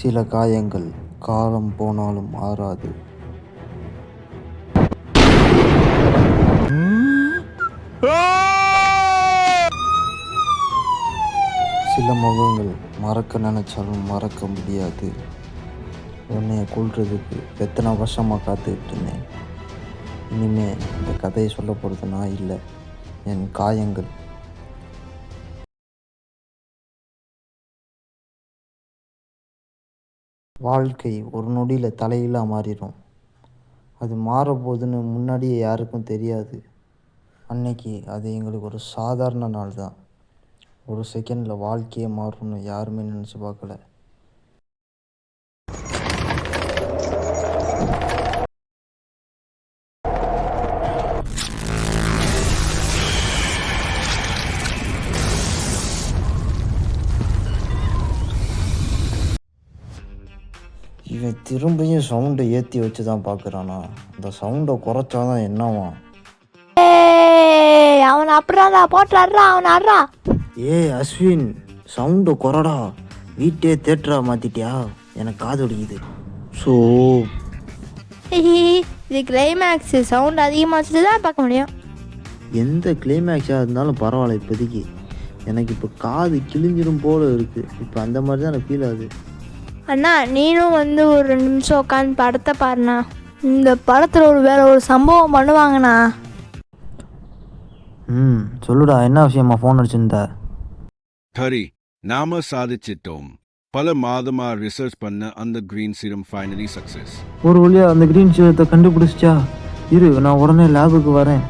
சில காயங்கள் காலம் போனாலும் ஆறாது. சில முகங்கள் மறக்க நினைச்சாலும் மறக்க முடியாது. உன்னைய கொல்றதுக்கு எத்தனை வருஷமாக காத்துக்கிட்டு இருந்தேன். இனிமே இந்த கதையை சொல்ல போகிறது நான் இல்லை, என் காயங்கள். வாழ்க்கை ஒரு நொடியில் தலையில மாறிடும். அது மாறப்போகுதுன்னு முன்னாடியே யாருக்கும் தெரியாது. அன்னைக்கு அது எங்களுக்கு ஒரு சாதாரண நாள் தான். ஒரு செகண்டில் வாழ்க்கையே மாறும்னு யாருமே நினச்சி பார்க்கல. இவன் திரும்பியும் சவுண்டை ஏற்றி வச்சு தான் பார்க்குறானா? அந்த சவுண்டை குறைச்சாதான் என்னவா? அவன் அப்படிடா போட்டுறா, அவன் ஆடுறா. அஸ்வின், சவுண்டை குறடா. வீட்டே தேட்டரா மாற்றிட்டியா? எனக்கு காது ஒடிக்குது. ஸோ இது கிளைமேக்ஸு, சவுண்ட் அதிகமாக வச்சுட்டு தான் பார்க்க முடியும். எந்த கிளைமேக்ஸாக இருந்தாலும் பரவாயில்ல. இப்போதைக்கு எனக்கு இப்போ காது கிழிஞ்சிடும் போல இருக்குது. இப்போ அந்த மாதிரி தான் எனக்கு ஃபீல் ஆகுது. அண்ணா, நீனும் ஒரு 2 நிமிஷம் உட்காந்து படத்தை பாருண்ணா. இந்த படத்தில் வேற ஒரு சம்பவம் பண்ணுவாங்கண்ணா. சொல்லுடா, என்ன விஷயமா ஃபோன் அடிச்சிருந்த? ஹரி, நாம சாதிச்சிட்டோம். பல மாதமா ரிசர்ச் பண்ண அந்த கிரீன் சீரம் ஃபைனலி சக்சஸ். ஒரு வழியா அந்த கிரீன் சீரத்தை கண்டுபிடிச்சிச்சா? இரு, நான் உடனே லேபுக்கு வரேன்.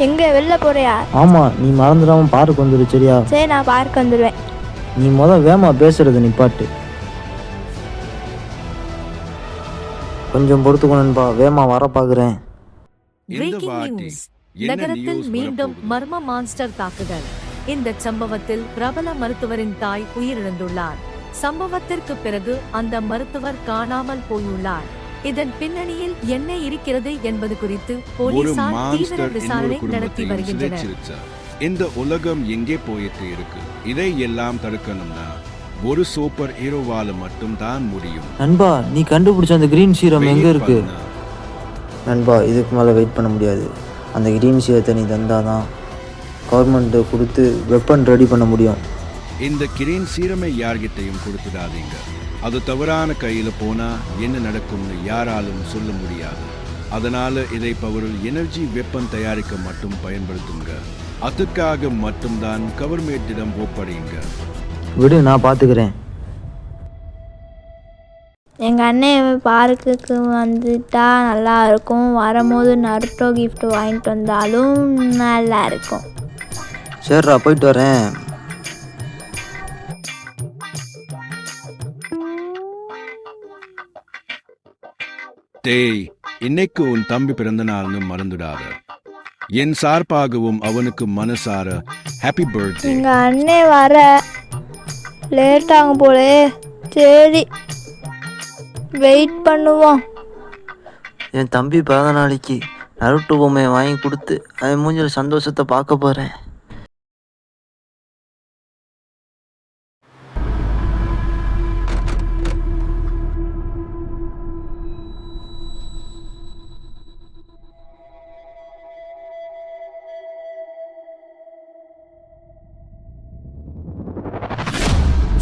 எங்க வெளில போறியா? ஆமா, நீ மறந்துடாம பார்க் வந்துடு, சரியா? சரி, நான் பார்க் வந்துடுவேன். நீ வேமா பேசுறது நிப்பாட்டு. கொஞ்சம் பொறுத்துக்கணும்பா, வேமா வர பாக்குறேன். நகரத்தில் மீண்டும் மர்ம மான்ஸ்டர் தாக்குதல். இந்த சம்பவத்தில் பிரபல மருத்துவரின் தாய் உயிரிழந்துள்ளார். சம்பவத்திற்கு பிறகு அந்த மருத்துவர் காணாமல் போயுள்ளார். இதன் பின்னணியில் என்ன இருக்கிறது என்பது குறித்து போலீசார் தீவிர விசாரணை நடத்தி வருகின்றனர். இந்த உலகம் எங்கே போயிட்டு இருக்கு? இதை எல்லாம் தடுக்கணும்னா ஒரு சூப்பர் ஹீரோவால மட்டும் தான் முடியும். நண்பா, நீ கண்டுபிடிச்ச அந்த கிரீன் சீரம் எங்க இருக்கு? நண்பா, இதுக்கு மேலே வெயிட் பண்ண முடியாது. அந்த கிரீன் சீரத்தை நீ தந்தாதான் கவர்மெண்ட்டு கொடுத்து வெப்பன் ரெடி பண்ண முடியும். இந்த கிரீன் சீரமை யார்கிட்டையும் கொடுத்துடாதீங்க. அது தவறான கையில் போனா என்ன நடக்கும்னு யாராலும் சொல்ல முடியாது. அதனால இதை பவரில் எனர்ஜி வெப்பன் தயாரிக்க மட்டும் பயன்படுத்துங்க. அதுக்காக மட்டும்தான் கவர்மெண்டிடம் ஒப்படைங்க. விடு, நான் பார்த்துக்கிறேன். எங்கள் அண்ணன் பார்க்குக்கு வந்துட்டா நல்லா இருக்கும். வரும்போது நருட்டோ கிஃப்ட் வாங்கிட்டு வந்தாலும் நல்லா இருக்கும். சரிடா, போயிட்டு வரேன். டேய், இன்னைக்கு உன் தம்பி பிறந்த நாள்னு மறந்துடாத. என் சார்பாகவும் அவனுக்கு மனசார ஹாப்பி பர்த்டே. எங்கள் அண்ணன் வர லேட் ஆகும் போலே. சரி, வெயிட் பண்ணுவோம். என் தம்பி பிறந்த நாளைக்கு நருட்டோ பொம்மையை வாங்கி கொடுத்து அவன் மூஞ்சில் சந்தோஷத்தை பார்க்க போகிறேன்.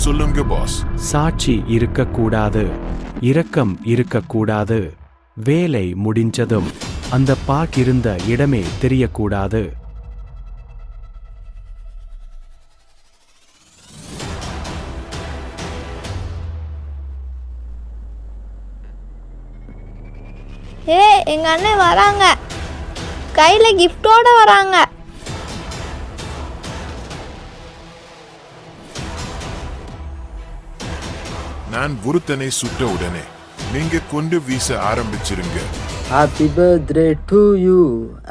சொல்லுங்க பாஸ். சாட்சி இருக்கக்கூடாது, இரக்கம் இருக்கக்கூடாது. வேலை முடிஞ்சதும் அந்த பாக் இருந்த இடமே தெரியக்கூடாது. எங்க அண்ணன் வராங்க, கையில கிஃப்டோட வராங்க. நான் ஒருத்தனை சுட்ட உடனே நீங்க கொண்டு வீச ஆரம்பிச்சிருங்க. Happy birthday to you,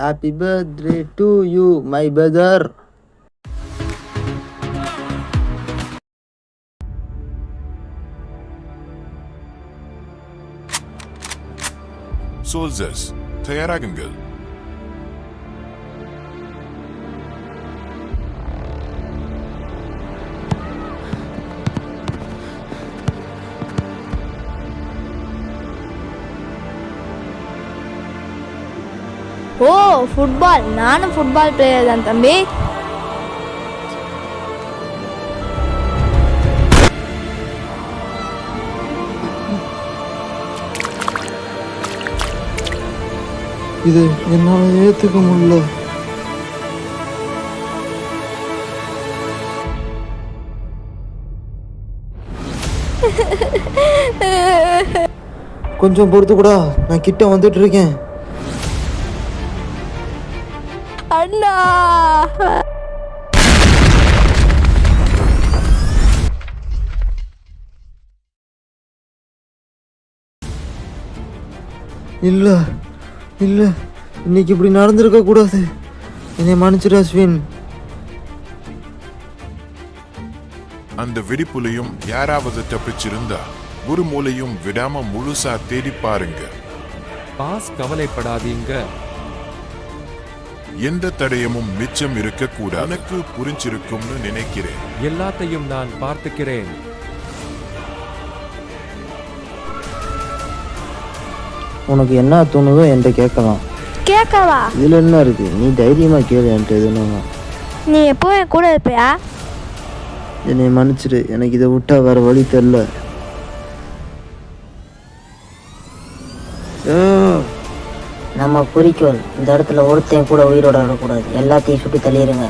happy birthday to you my brother. Soldiers, தயாராகுங்கள். ஓ ஃபுட்பால், நானும் ஃபுட்பால் பிளேயர் தான் தம்பி. இது என்னால் ஏற்றுக்க முடியல. கொஞ்சம் பொறுத்து கூட, நான் கிட்ட வந்துட்டு இருக்கேன். அண்ணா இல்லை இல்லை, இன்னைக்கு இப்படி நடந்திருக்க கூடாது. என்னை மன்னிச்சிடு அஸ்வின். அந்த வெடிப்புலையும் யாராவது தப்பிச்சிருந்தா ஒரு மூலையும் விடாம முழுசா தேடி பாருங்க. பாஸ் கவலைப்படாதீங்க. எந்த தடயமும் மிச்சம் இருக்க கூடாது. எனக்கு புரிஞ்சிருக்கும்னு நினைக்கிறேன். எல்லாத்தையும் நான் பார்த்துக்கிறேன். உனக்கு என்ன தோணுதோ என்கிட்ட கேட்கலாம். கேட்கவா? இதில் என்ன இருக்கு? நீ தைரியமாக கேளு என்கிட்ட எதுனா. நீ எப்போ என் கூட இருப்பியா? என்னை மன்னிச்சிடு, எனக்கு இதை விட்டா வேற வழி தெரில. நம்ம குறிக்கோள் இந்த இடத்துல ஒருத்தையும் கூட உயிரோட வரக்கூடாது. எல்லாத்தையும் சுட்டி தள்ளிடுங்க.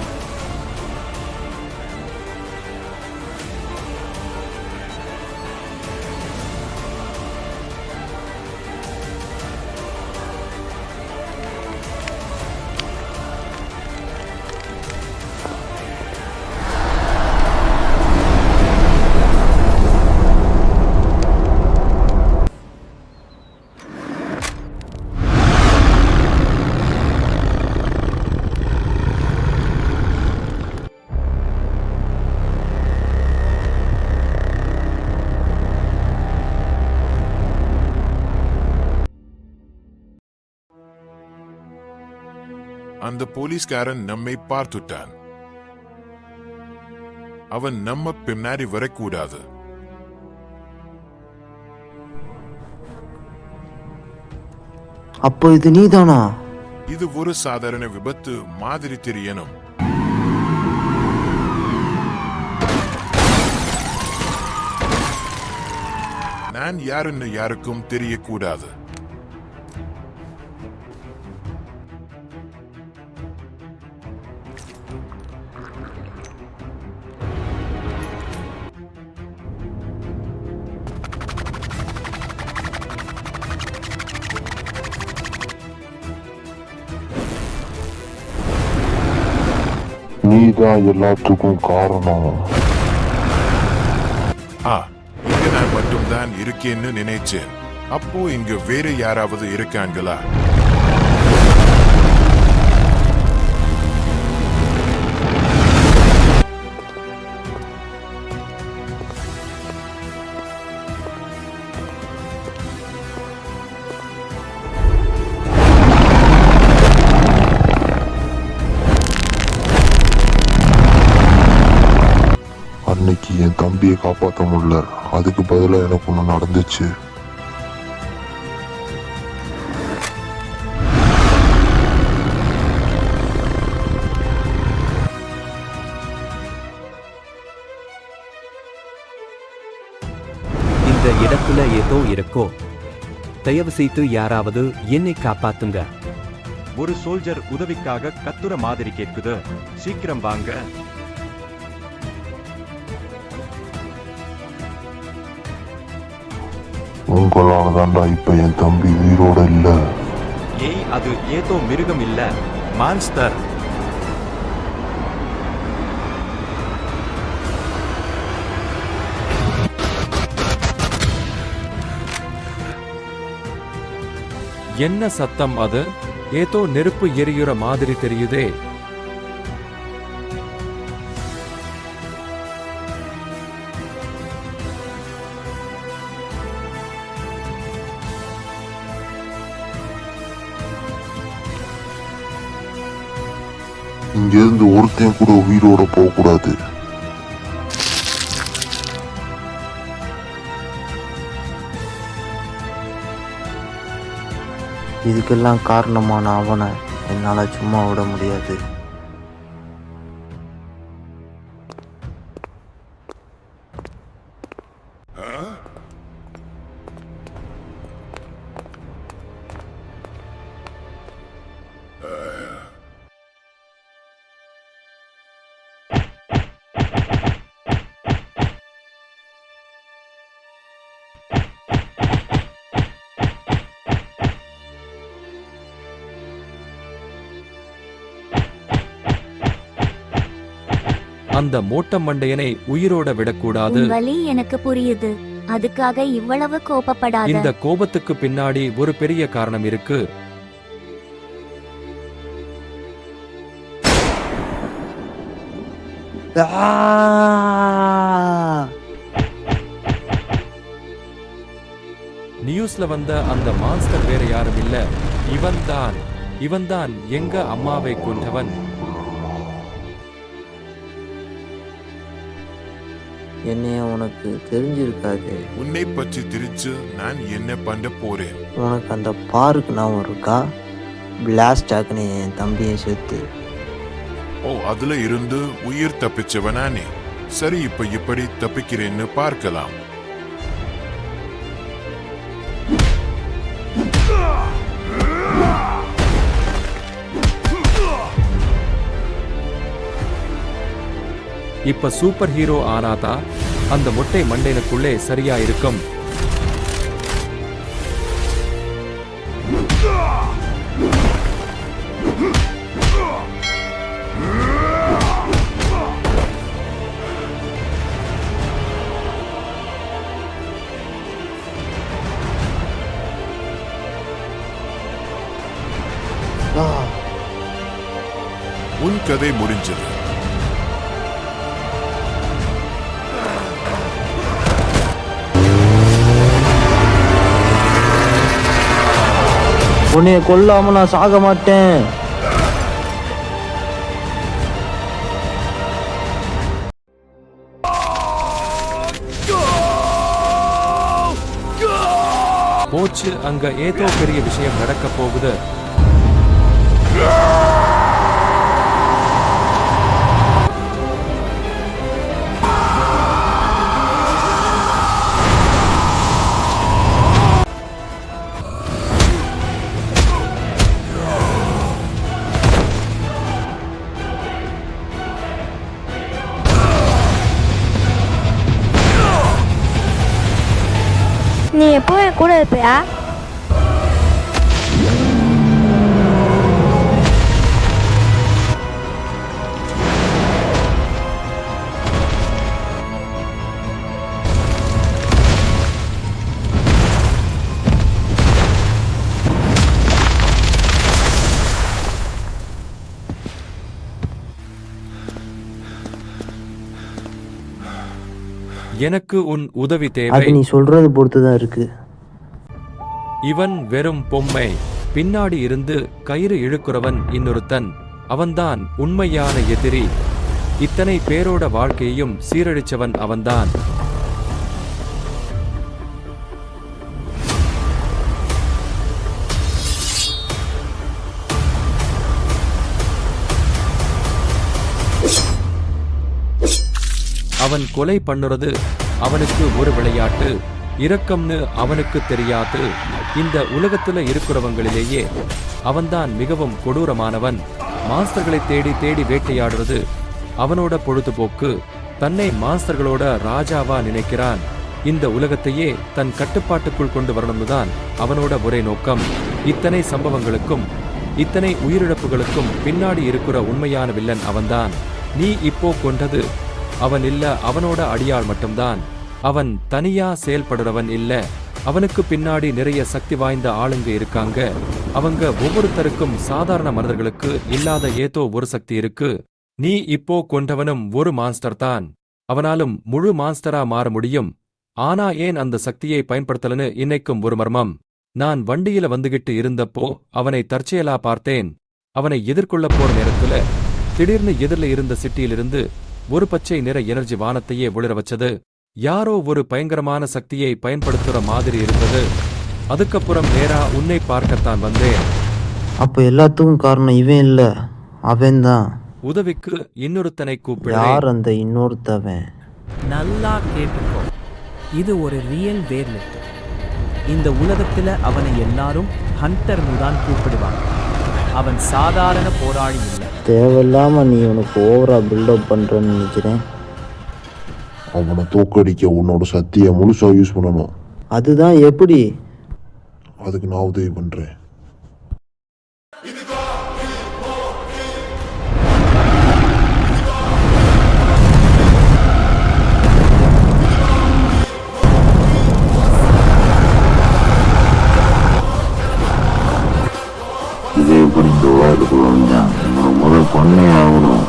அந்த போலீஸ்காரன் நம்மை பார்த்துட்டான். அவன் நம்ம பின்னாடி வரக்கூடாது. அப்போ இது நீதானா? இது ஒரு சாதாரண விபத்து மாதிரி தெரியணும். நான் யாருன்னு யாருக்கும் தெரியக்கூடாது. நீதான் எல்லாத்துக்கும் காரணம். இங்க நான் மட்டும்தான் இருக்கேன்னு நினைச்சேன். அப்போ இங்க வேற யாராவது இருக்காங்களா? அன்னைக்கு என் தம்பியை காப்பாற்ற முடியல, அதுக்கு பதிலாக எனக்கு ஒன்று நடந்துச்சு. இந்த இடத்துல ஏதோ இருக்கோ. தயவு செய்து யாராவது என்னை காப்பாத்துங்க. ஒரு சோல்ஜர் உதவிக்காக கத்துற மாதிரி கேட்குது. சீக்கிரம் வாங்க. உங்களால தாண்டா இப்ப என் தம்பி உயிரோட இல்ல. ஏய், அது ஏதோ மிருகம் இல்ல, மான்ஸ்டர். என்ன சத்தம் அது? ஏதோ நெருப்பு எரியுற மாதிரி தெரியுதே. இங்கிருந்து ஒருத்தையும் கூட உயிரோட போக கூடாது. இதுக்கெல்லாம் காரணமான அவனை என்னால் சும்மா விட முடியாது. அந்த மோட்ட மண்டையனை உயிரோட விடக்கூடாது. உன் வலி எனக்கு புரியுது, அதுக்காக இவ்வளவு கோபப்படாத. இந்த கோபத்துக்கு பின்னாடி ஒரு பெரிய காரணம் இருக்கு. நியூஸ்ல வந்த அந்த மான்ஸ்டர் வேற யாரும் இல்ல, இவன்தான் எங்க அம்மாவை கொன்றவன். என்னைய உனக்கு தெரிஞ்சிருக்காது. உன்னை பற்றி தெரிஞ்சு நான் என்ன பண்ண போறேன்? உனக்கு அந்த பார்க் ஞாபகம் இருக்கா? பிளாஸ்ட் ஆக்குனே என் தம்பியை சேர்த்து. ஓ, அதுல இருந்து உயிர் தப்பிச்சவனானே. சரி, இப்ப எப்படி தப்பிக்கிறேன்னு பார்க்கலாம். இப்ப சூப்பர் ஹீரோ ஆனாதா அந்த மொட்டை மண்டைனுக்குள்ளே சரியா இருக்கும். உன் கதை முடிஞ்சது. உன்னைய கொல்லாம நான் சாக மாட்டேன். போச்சு, அங்க ஏதோ பெரிய விஷயம் நடக்க போகுது. நீ எப்போ என் கூட இருப்பியா? எனக்கு உன் உதவி தேவை. அது நீ சொல்றது பொறுத்துதான் இருக்கு. இவன் வெறும் பொம்மை, பின்னாடி இருந்து கயிறு இழுக்கிறவன் இன்னொருத்தன். அவன்தான் உண்மையான எதிரி. இத்தனை பேரோட வாழ்க்கையையும் சீரழிச்சவன் அவன்தான். அவன் கொலை பண்ணுறது அவனுக்கு ஒரு விளையாட்டு, இரக்கம்னு அவனுக்கு தெரியாது. இந்த உலகத்துல இருக்கிறவங்களிலேயே அவன்தான் மிகவும் கொடூரமானவன். மாஸ்டர்களை தேடி தேடி வேட்டையாடுறது அவனோட பொழுதுபோக்கு. தன்னை மாஸ்டர்களோட ராஜாவா நினைக்கிறான். இந்த உலகத்தையே தன் கட்டுப்பாட்டுக்குள் கொண்டு வரணும்னுதான் அவனோட ஒரே நோக்கம். இத்தனை சம்பவங்களுக்கும் இத்தனை உயிரிழப்புகளுக்கும் பின்னாடி இருக்கிற உண்மையான வில்லன் அவன்தான். நீ இப்போ கொண்டது அவன் இல்ல, அவனோட அடியாள் மட்டும்தான். அவன் தனியா செயல்படுறவன் இல்ல, அவனுக்கு பின்னாடி நிறைய சக்தி வாய்ந்த ஆளுங்க இருக்காங்க. அவங்க ஒவ்வொருத்தருக்கும் சாதாரண மனிதர்களுக்கு இல்லாத ஏதோ ஒரு சக்தி இருக்கு. நீ இப்போ கொண்டவனும் ஒரு மான்ஸ்டர் தான். அவனாலும் முழு மான்ஸ்டரா மாற முடியும். ஆனா ஏன் அந்த சக்தியை பயன்படுத்தலன்னு இன்னைக்கும் ஒரு மர்மம். நான் வண்டியில வந்துகிட்டு இருந்தப்போ அவனை தற்செயலா பார்த்தேன். அவனை எதிர்கொள்ள போற நேரத்துல திடீர்னு எதிரில இருந்த சிட்டியிலிருந்து ஒரு பச்சை நிற எனர்ஜி வானத்தையே ஒளிர வச்சது. யாரோ ஒரு பயங்கரமான சக்தியை பயன்படுத்துற மாதிரி இருந்தது. அதுக்கப்புறம் நேரா உன்னை பார்க்கத்தான் வந்தேன். அப்போ எல்லாத்துக்கும் காரணம் இவன் இல்லை, அவன்தான். உதவிக்கு இன்னொருத்தனை கூப்பிடு. யார் அந்த இன்னொருத்தவன்? நல்லா கேட்டுக்கோ, இது ஒரு ரியல் வேர்லெட். இந்த உலகத்துல அவனை எல்லாரும் ஹண்டர்னு தான் கூப்பிடுவாங்க. அவன் சாதாரண போராளி இல்லை. தேவையில்லாம நீ உனக்கு ஓவரா பில்டப் பண்றேன்னு நினைக்கிறேன். அவனை தோக்கடிக்க உன்னோட சக்தியை முழுசா யூஸ் பண்ணணும். அதுதான் எப்படி? அதுக்கு நான் உதவி பண்றேன். இது எப்படி இந்த உலகத்துக்குள்ள வந்தான்? முதல் பண்ணே ஆகணும்.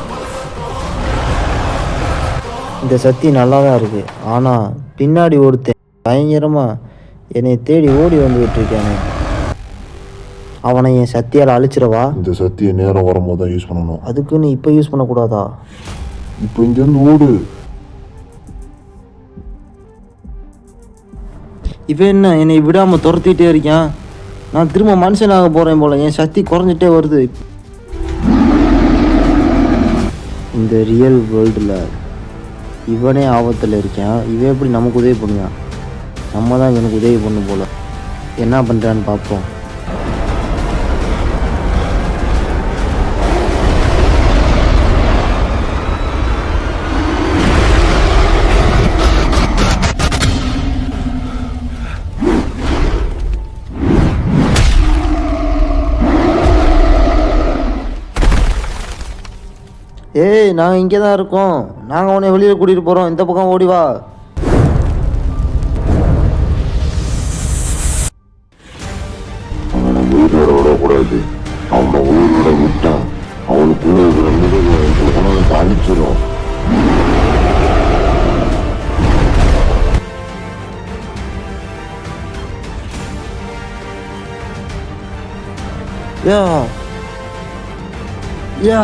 இந்த சக்தி நல்லா தான் இருக்கு, ஆனா பின்னாடி ஒருத்தன் பயங்கரமா என்னை தேடி ஓடி வந்துகிட்டு இருக்கானே, அவனை என் சக்தியால் அழிச்சிடவா? இந்த சக்தியை நேரம் வரும்போது தான் யூஸ் பண்ணணும். அதுக்குன்னு இப்போ யூஸ் பண்ணக்கூடாதா? இப்போ இங்கேருந்து ஓடு. இவன் என்ன என்னை விடாம துரத்திட்டே இருக்கான்? நான் திரும்ப மனுஷனாக போறேன் போல. என் சக்தி குறைஞ்சிட்டே வருது. இந்த ரியல் வேர்ல்டில் இவனே ஆபத்தில் இருக்கான். இவன் எப்படி நமக்கு உதவி பண்ணுவான்? நம்ம தான் இவனுக்கு உதவி பண்ணும் போல. என்ன பண்ணுறான்னு பார்ப்போம். ஏய், நாங்கள் இங்கே தான் இருக்கோம். நாங்கள் உன்னை வெளியில் கூட்டிகிட்டு போகிறோம். இந்த பக்கம் ஓடி வா. அவனை உயிரோட விடக்கூடாது. அவனை உயிரோட விட்டான் அவனுக்குள்ள இருக்கிற மிருகம் உணவுக்கு அழிச்சிடும். யா யா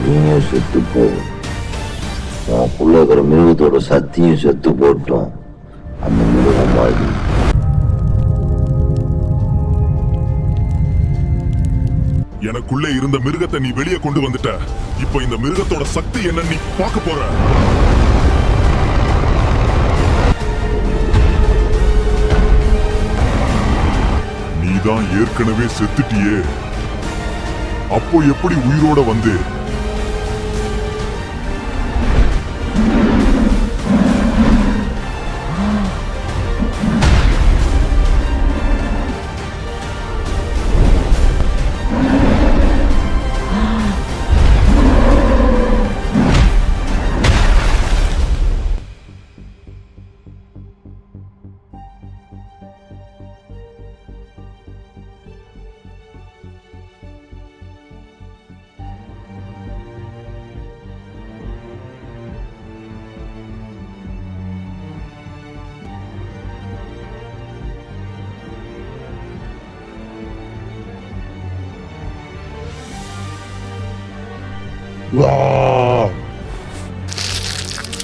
நீயும் செத்து போ. உனக்குள்ள இருக்கிற மிருகத்தோட சக்தியும் செத்து போட்டோம். அந்த மிருகம் மாதிரி எனக்குள்ள இருந்த மிருகத்தை நீ வெளியே கொண்டு வந்துட்ட. இப்போ இந்த மிருகத்தோட சக்தி என்ன நீ பார்க்க போற. நீதான் ஏற்கனவே செத்துட்டியே, அப்போ எப்படி உயிரோட வந்து?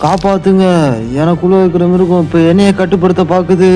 காப்பாத்துங்க. எனக்குள்ள இருக்கிற மிருகம் இப்போ என்னைய கட்டுப்படுத்த பார்க்குது.